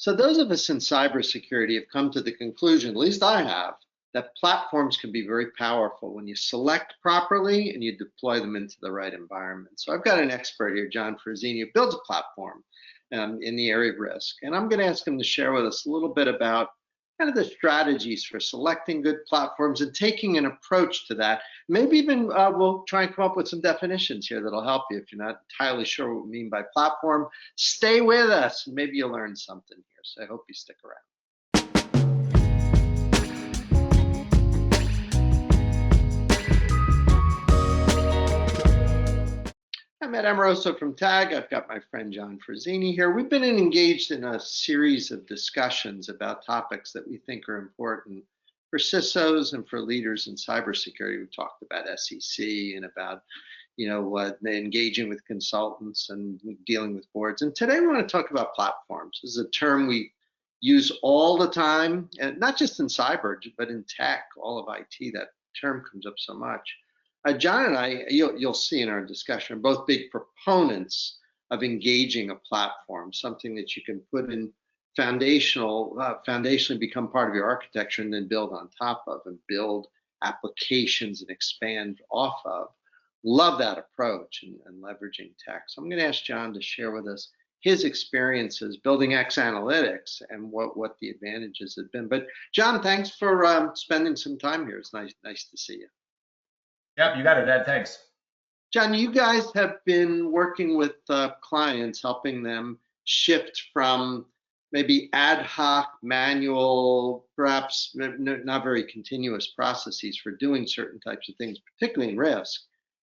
So those of us in cybersecurity have come to the conclusion, at least I have, that platforms can be very powerful when you select properly and you deploy them into the right environment. So I've got an expert here, John Frazzini, who builds a platform in the area of risk. And I'm going to ask him to share with us a little bit about kind of the strategies for selecting good platforms and taking an approach to that. Maybe even we'll try and come up with some definitions here that'll help you if you're not entirely sure what we mean by platform. Stay with us, and maybe you'll learn something here. So I hope you stick around. I'm at Amoroso from TAG. I've got my friend John Frazzini here. We've been engaged in a series of discussions about topics that we think are important for CISOs and for leaders in cybersecurity. We've talked about SEC and about, engaging with consultants and dealing with boards. And today we want to talk about platforms. This is a term we use all the time, and not just in cyber, but in tech, all of IT. That term comes up so much. John and I, you'll see in our discussion, are both big proponents of engaging a platform, something that you can put in foundationally become part of your architecture and then build on top of and build applications and expand off of. Love that approach and leveraging tech. So I'm going to ask John to share with us his experiences building X Analytics and what the advantages have been. But John, thanks for spending some time here. It's nice to see you. Yep, you got it, Ed. Thanks. John, you guys have been working with clients, helping them shift from maybe ad hoc, manual, perhaps not very continuous processes for doing certain types of things, particularly in risk,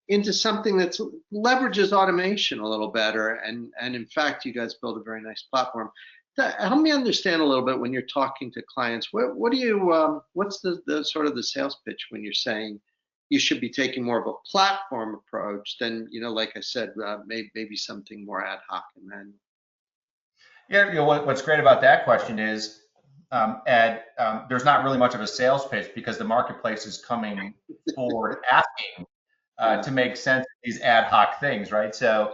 into something that leverages automation a little better. And in fact, you guys build a very nice platform. Help me understand a little bit when you're talking to clients. What's the sort of the sales pitch when you're saying you should be taking more of a platform approach than, like I said, maybe something more ad hoc and manual? Yeah, what's great about that question is, Ed, there's not really much of a sales pitch because the marketplace is coming forward asking to make sense of these ad hoc things, right? So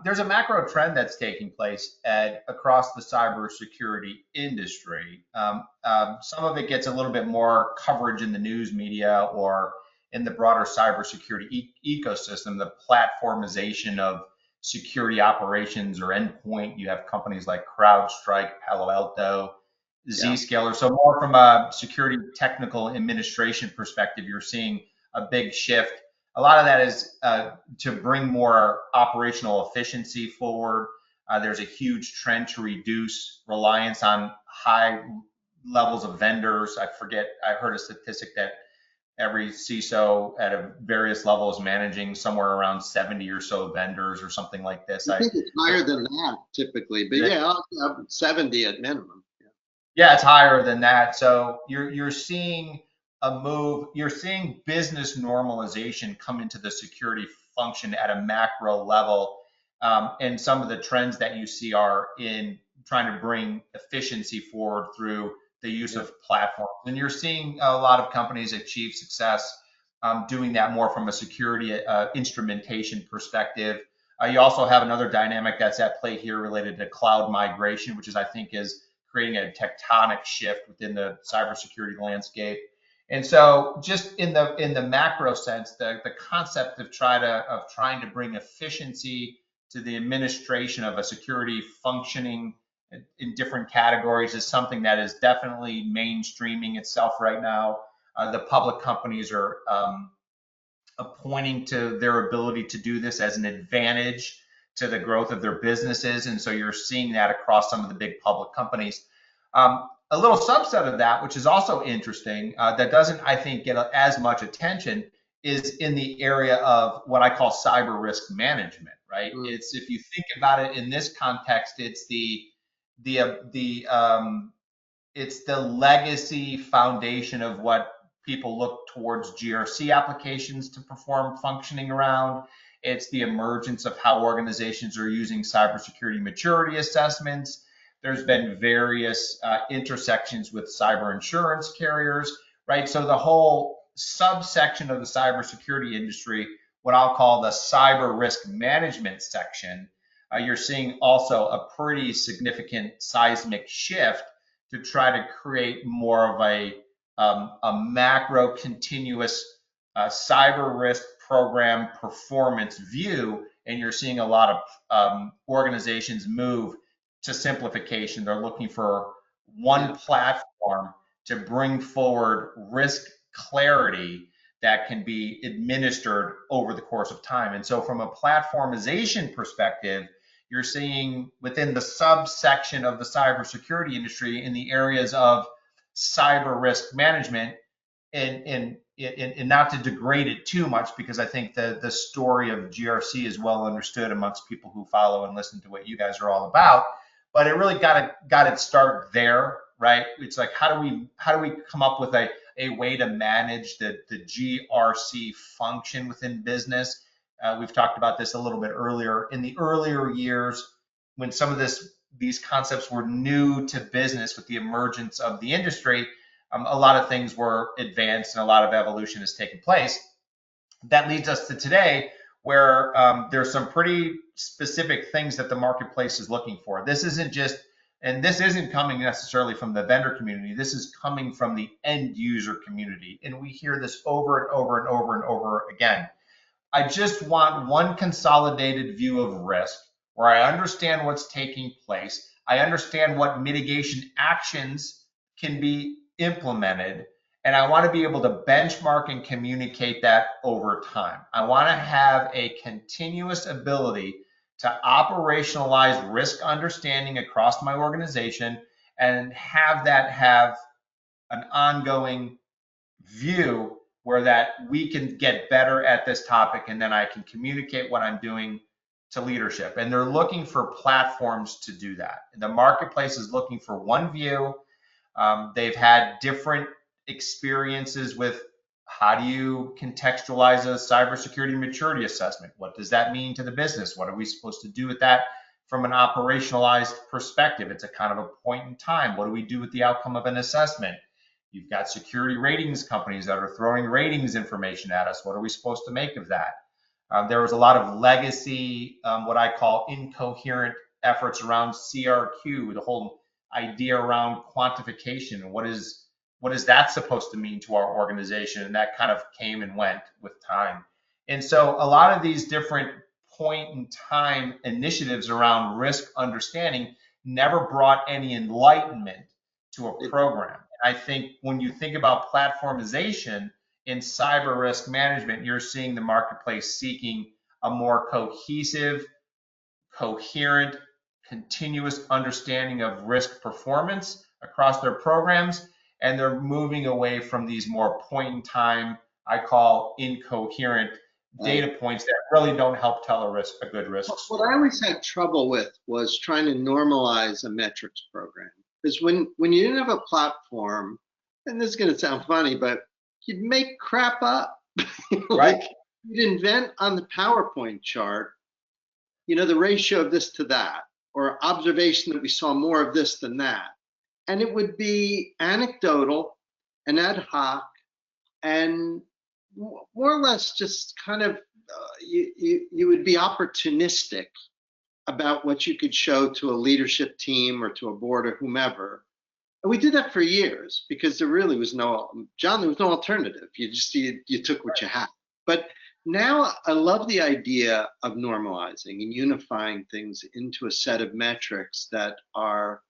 there's a macro trend that's taking place, Ed, across the cybersecurity industry. Some of it gets a little bit more coverage in the news media or in the broader cybersecurity ecosystem, the platformization of security operations or endpoint. You have companies like CrowdStrike, Palo Alto, Zscaler. So more from a security technical administration perspective, you're seeing a big shift. A lot of that is to bring more operational efficiency forward. There's a huge trend to reduce reliance on high levels of vendors. I heard a statistic that every CISO at a various levels managing somewhere around 70 or so vendors or something like this. I think it's higher than that typically, but yeah, 70 at minimum. Yeah, it's higher than that. So you're seeing a move, you're seeing business normalization come into the security function at a macro level. And some of the trends that you see are in trying to bring efficiency forward through the use of platforms. And you're seeing a lot of companies achieve success doing that more from a security instrumentation perspective. You also have another dynamic that's at play here related to cloud migration, which I think is creating a tectonic shift within the cybersecurity landscape. And so just in the macro sense, the concept of trying to bring efficiency to the administration of a security functioning in different categories is something that is definitely mainstreaming itself right now. The public companies are pointing to their ability to do this as an advantage to the growth of their businesses. And so you're seeing that across some of the big public companies. A little subset of that, which is also interesting, that doesn't, I think, get as much attention, is in the area of what I call cyber risk management, right? It's, if you think about it in this context, it's it's the legacy foundation of what people look towards GRC applications to perform functioning around. It's the emergence of how organizations are using cybersecurity maturity assessments. There's been various intersections with cyber insurance carriers, right? So the whole subsection of the cybersecurity industry, what I'll call the cyber risk management section, you're seeing also a pretty significant seismic shift to try to create more of a macro continuous cyber risk program performance view. And you're seeing a lot of organizations move to simplification. They're looking for one platform to bring forward risk clarity that can be administered over the course of time. And so from a platformization perspective, you're seeing within the subsection of the cybersecurity industry in the areas of cyber risk management, and not to degrade it too much, because I think the story of GRC is well understood amongst people who follow and listen to what you guys are all about. But it really got its start there, right? It's like, how do we come up with a way to manage the GRC function within business? We've talked about this a little bit earlier. In the earlier years, when some of these concepts were new to business with the emergence of the industry, a lot of things were advanced and a lot of evolution has taken place. That leads us to today, where there's some pretty specific things that the marketplace is looking for. This isn't coming necessarily from the vendor community. This is coming from the end user community. And we hear this over and over and over and over again. I just want one consolidated view of risk where I understand what's taking place. I understand what mitigation actions can be implemented, and I want to be able to benchmark and communicate that over time. I want to have a continuous ability to operationalize risk understanding across my organization and have that have an ongoing view where that we can get better at this topic, and then I can communicate what I'm doing to leadership. And they're looking for platforms to do that. The marketplace is looking for one view. They've had different experiences with how do you contextualize a cybersecurity maturity assessment? What does that mean to the business? What are we supposed to do with that from an operationalized perspective? It's a kind of a point in time. What do we do with the outcome of an assessment? You've got security ratings companies that are throwing ratings information at us. What are we supposed to make of that? There was a lot of legacy, what I call incoherent efforts around CRQ, the whole idea around quantification, and what is that supposed to mean to our organization? And that kind of came and went with time. And so a lot of these different point in time initiatives around risk understanding never brought any enlightenment to a program. And I think when you think about platformization in cyber risk management, you're seeing the marketplace seeking a more cohesive, coherent, continuous understanding of risk performance across their programs, and they're moving away from these more point in time, I call incoherent data points that really don't help tell a good risk story. What I always had trouble with was trying to normalize a metrics program. Because when you didn't have a platform, and this is going to sound funny, but you'd make crap up. Like you'd invent on the PowerPoint chart, the ratio of this to that, or observation that we saw more of this than that. And it would be anecdotal and ad hoc and more or less just kind of, you would be opportunistic about what you could show to a leadership team or to a board or whomever. And we did that for years because there really was there was no alternative. You took what you had. But now I love the idea of normalizing and unifying things into a set of metrics that are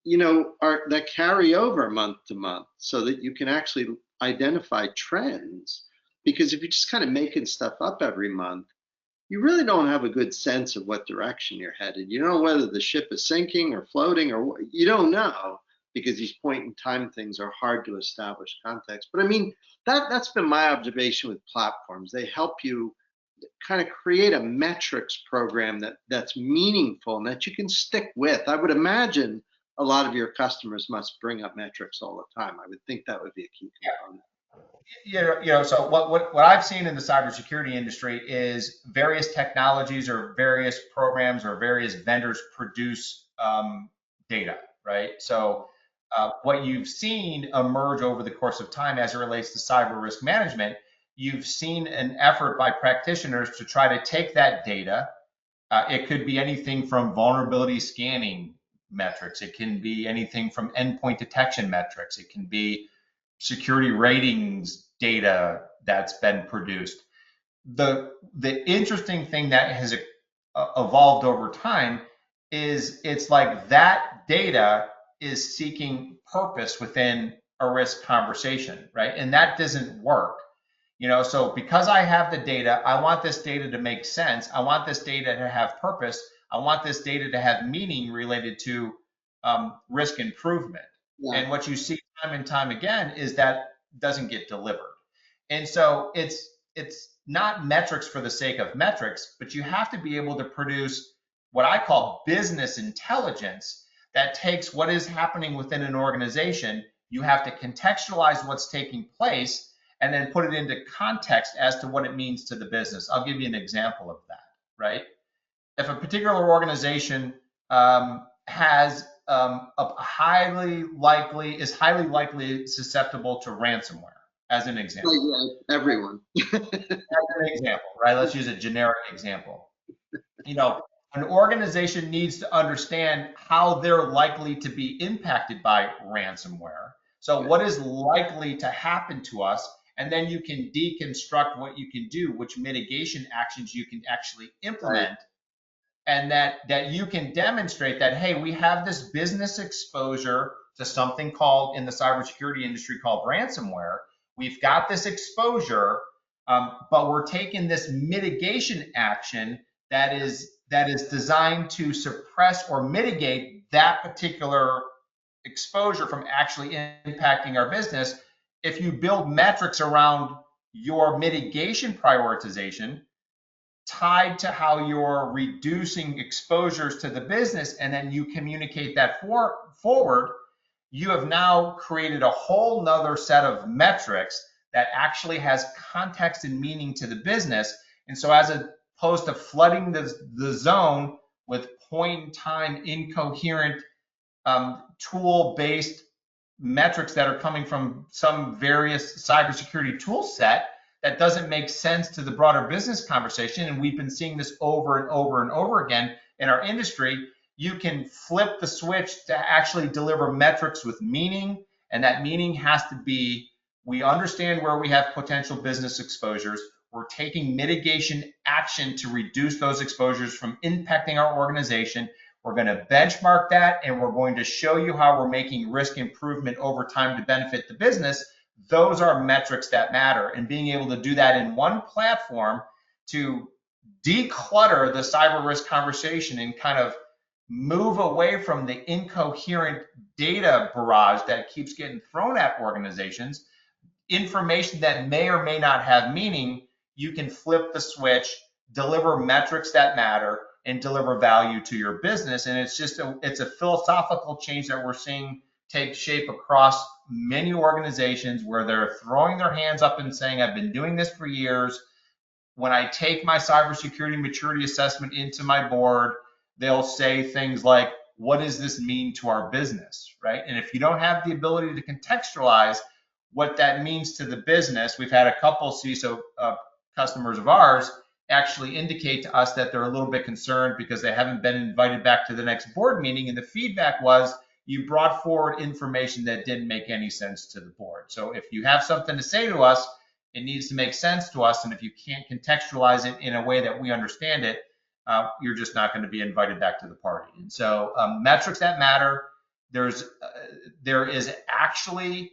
that carry over month to month so that you can actually identify trends. Because if you're just kind of making stuff up every month, you really don't have a good sense of what direction you're headed. You don't know whether the ship is sinking or floating, or you don't know, because these point in time things are hard to establish context. But I mean, that's been my observation with platforms. They help you kind of create a metrics program that's meaningful and that you can stick with. I would imagine a lot of your customers must bring up metrics all the time. I would think that would be a key component. So what I've seen in the cybersecurity industry is various technologies or various programs or various vendors produce data, right? So what you've seen emerge over the course of time as it relates to cyber risk management, you've seen an effort by practitioners to try to take that data It could be anything from vulnerability scanning metrics. It can be anything from endpoint detection metrics. It can be security ratings data that's been produced. The interesting thing that has evolved over time is it's like that data is seeking purpose within a risk conversation, right? And that doesn't work. So because I have the data, I want this data to make sense. I want this data to have purpose. I want this data to have meaning related to risk improvement. Yeah. And what you see time and time again is that doesn't get delivered. And so it's not metrics for the sake of metrics, but you have to be able to produce what I call business intelligence that takes what is happening within an organization. You have to contextualize what's taking place and then put it into context as to what it means to the business. I'll give you an example of that, right? If a particular organization has is highly likely susceptible to ransomware, as an example. Like, everyone. As an example, right? Let's use a generic example. An organization needs to understand how they're likely to be impacted by ransomware. So what is likely to happen to us? And then you can deconstruct what you can do, which mitigation actions you can actually implement. Right. And that you can demonstrate that, hey, we have this business exposure to something called, in the cybersecurity industry, called ransomware. We've got this exposure, but we're taking this mitigation action that is designed to suppress or mitigate that particular exposure from actually impacting our business. If you build metrics around your mitigation prioritization tied to how you're reducing exposures to the business, and then you communicate that forward, you have now created a whole nother set of metrics that actually has context and meaning to the business. And so as opposed to flooding the zone with point in time incoherent tool-based metrics that are coming from some various cybersecurity tool set that doesn't make sense to the broader business conversation, and we've been seeing this over and over and over again in our industry, you can flip the switch to actually deliver metrics with meaning, and that meaning has to be, we understand where we have potential business exposures, we're taking mitigation action to reduce those exposures from impacting our organization. We're going to benchmark that, and we're going to show you how we're making risk improvement over time to benefit the business. Those are metrics that matter, and being able to do that in one platform to declutter the cyber risk conversation and kind of move away from the incoherent data barrage that keeps getting thrown at organizations, information that may or may not have meaning, you can flip the switch, deliver metrics that matter, and deliver value to your business. And it's a philosophical change that we're seeing take shape across many organizations, where they're throwing their hands up and saying, I've been doing this for years. When I take my cybersecurity maturity assessment into my board, they'll say things like, what does this mean to our business, right? And if you don't have the ability to contextualize what that means to the business, we've had a couple CISO customers of ours actually indicate to us that they're a little bit concerned because they haven't been invited back to the next board meeting. And the feedback was, you brought forward information that didn't make any sense to the board. So if you have something to say to us, it needs to make sense to us. And if you can't contextualize it in a way that we understand it, you're just not going to be invited back to the party. And so metrics that matter, there is actually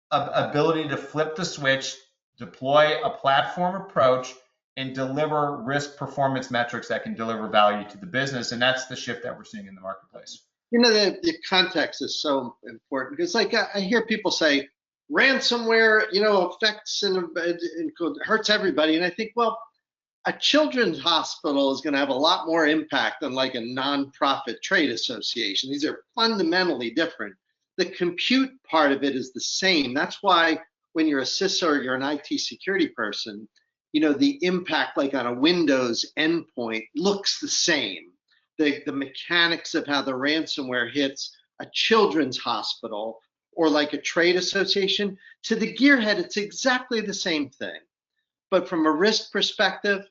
an ability to flip the switch, deploy a platform approach, and deliver risk performance metrics that can deliver value to the business. And that's the shift that we're seeing in the marketplace. The context is so important, because like I hear people say ransomware, affects and hurts everybody. And I think, well, a children's hospital is going to have a lot more impact than like a nonprofit trade association. These are fundamentally different. The compute part of it is the same. That's why when you're a CISO or you're an IT security person, the impact like on a Windows endpoint looks the same. The mechanics of how the ransomware hits a children's hospital or like a trade association, to the gearhead, it's exactly the same thing. But from a risk perspective,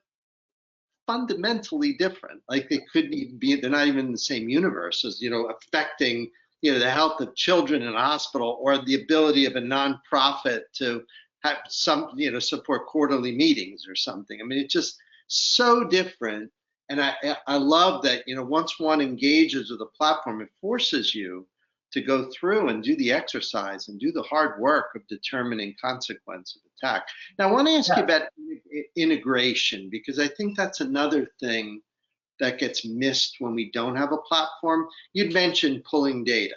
fundamentally different. Like they couldn't even be, they're not even in the same universe as, affecting, the health of children in a hospital, or the ability of a nonprofit to have some, support quarterly meetings or something. I mean, it's just so different. And I love that, once one engages with a platform, it forces you to go through and do the exercise and do the hard work of determining consequence of attack. Now, I want to ask you about integration, because I think that's another thing that gets missed when we don't have a platform. You'd mentioned pulling data.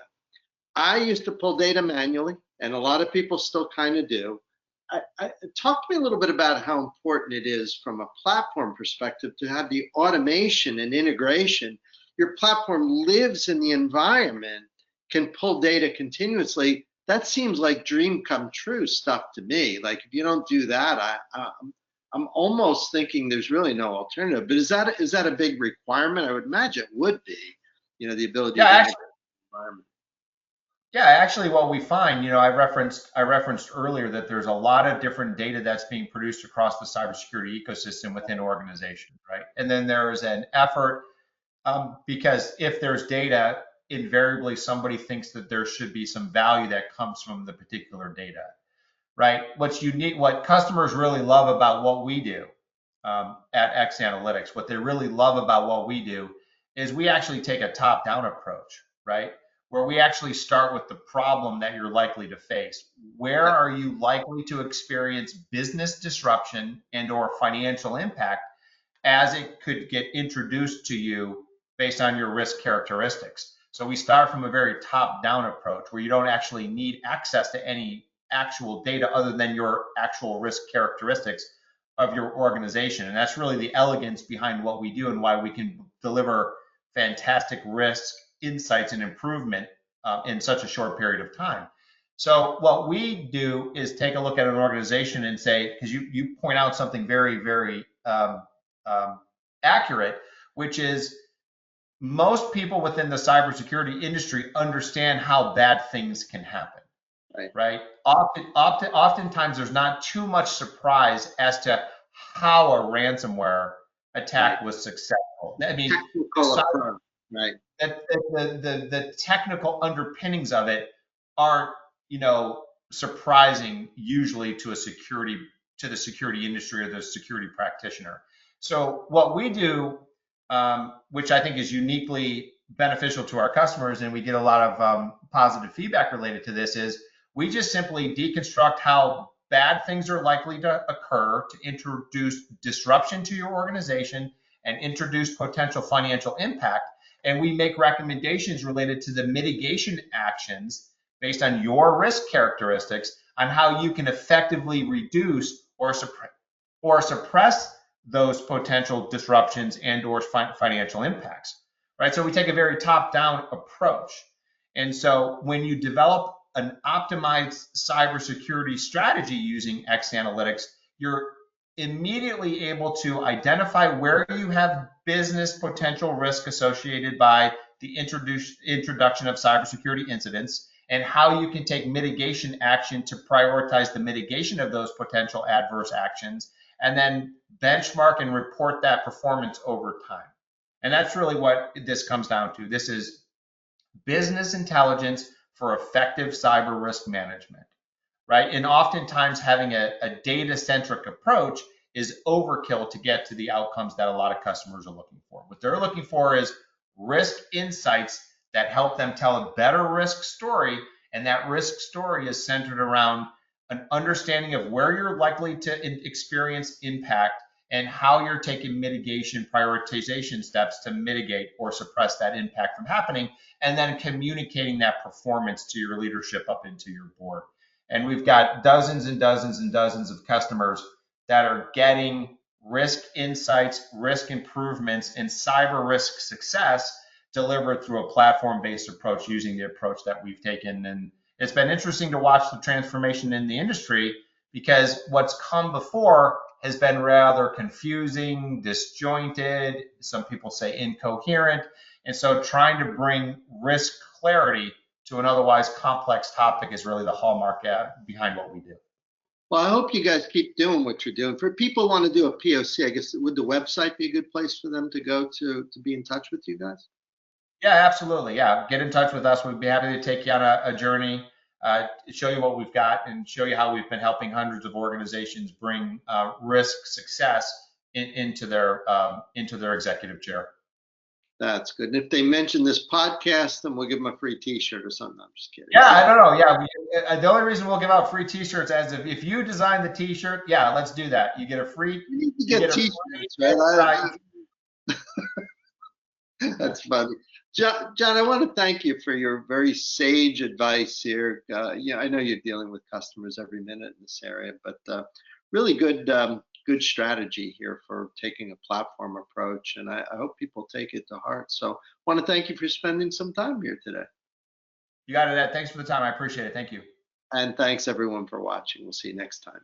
I used to pull data manually, and a lot of people still kind of do. Talk to me a little bit about how important it is from a platform perspective to have the automation and integration. Your platform lives in the environment, can pull data continuously. That seems like dream come true stuff to me. Like if you don't do that, I'm almost thinking there's really no alternative. But is that a big requirement? I would imagine it would be, the ability to Yeah, integrate the environment. Yeah, actually, what we find, I referenced earlier that there's a lot of different data that's being produced across the cybersecurity ecosystem within organizations, right? And then there is an effort because if there's data, invariably somebody thinks that there should be some value that comes from the particular data, right? What's unique, what customers really love about what we do at X Analytics, what they really love about what we do is we actually take a top-down approach, right? Where we actually start with the problem that you're likely to face. Where Yep. are you likely to experience business disruption and or financial impact as it could get introduced to you based on your risk characteristics? So we start from a very top-down approach where you don't actually need access to any actual data other than your actual risk characteristics of your organization. And that's really the elegance behind what we do and why we can deliver fantastic risk insights and improvement in such a short period of time. So what we do is take a look at an organization and say, because you point out something very, very accurate, which is most people within the cybersecurity industry understand how bad things can happen, Right. right? Oftentimes there's not too much surprise as to how a ransomware attack Right. was successful. I mean, Technical approach. Right. the technical underpinnings of it aren't, surprising usually to the security industry or the security practitioner. So what we do, which I think is uniquely beneficial to our customers, and we get a lot of positive feedback related to this, is we just simply deconstruct how bad things are likely to occur to introduce disruption to your organization and introduce potential financial impact. And we make recommendations related to the mitigation actions based on your risk characteristics on how you can effectively reduce or suppress those potential disruptions and or financial impacts, right? So we take a very top-down approach. And so when you develop an optimized cybersecurity strategy using X Analytics, you're immediately able to identify where you have business potential risk associated by the introduction of cybersecurity incidents and how you can take mitigation action to prioritize the mitigation of those potential adverse actions, and then benchmark and report that performance over time. And that's really what this comes down to. This is business intelligence for effective cyber risk management, right? And oftentimes having a data-centric approach is overkill to get to the outcomes that a lot of customers are looking for. What they're looking for is risk insights that help them tell a better risk story, and that risk story is centered around an understanding of where you're likely to experience impact and how you're taking mitigation prioritization steps to mitigate or suppress that impact from happening, and then communicating that performance to your leadership up into your board. And we've got dozens and dozens and dozens of customers that are getting risk insights, risk improvements, and cyber risk success delivered through a platform-based approach using the approach that we've taken. And it's been interesting to watch the transformation in the industry, because what's come before has been rather confusing, disjointed, some people say incoherent. And so trying to bring risk clarity to an otherwise complex topic is really the hallmark behind what we do. Well, I hope you guys keep doing what you're doing. For people who want to do a POC, I guess would the website be a good place for them to go to be in touch with you guys? Yeah, absolutely. Yeah, get in touch with us. We'd be happy to take you on a journey, show you what we've got, and show you how we've been helping hundreds of organizations bring risk success into their executive chair. That's good. And if they mention this podcast, then we'll give them a free T-shirt or something. I'm just kidding. Yeah, I don't know. Yeah, the only reason we'll give out free T-shirts is if you design the T-shirt, yeah, let's do that. You get a free. You need to You get get a T-shirts, free right? That's funny. John, I want to thank you for your very sage advice here. Yeah, I know you're dealing with customers every minute in this area, but really good strategy here for taking a platform approach, and I hope people take it to heart. So, I want to thank you for spending some time here today, You got it, Ed. Thanks for the time. I appreciate it. Thank you. and thanks everyone for watching. We'll see you next time.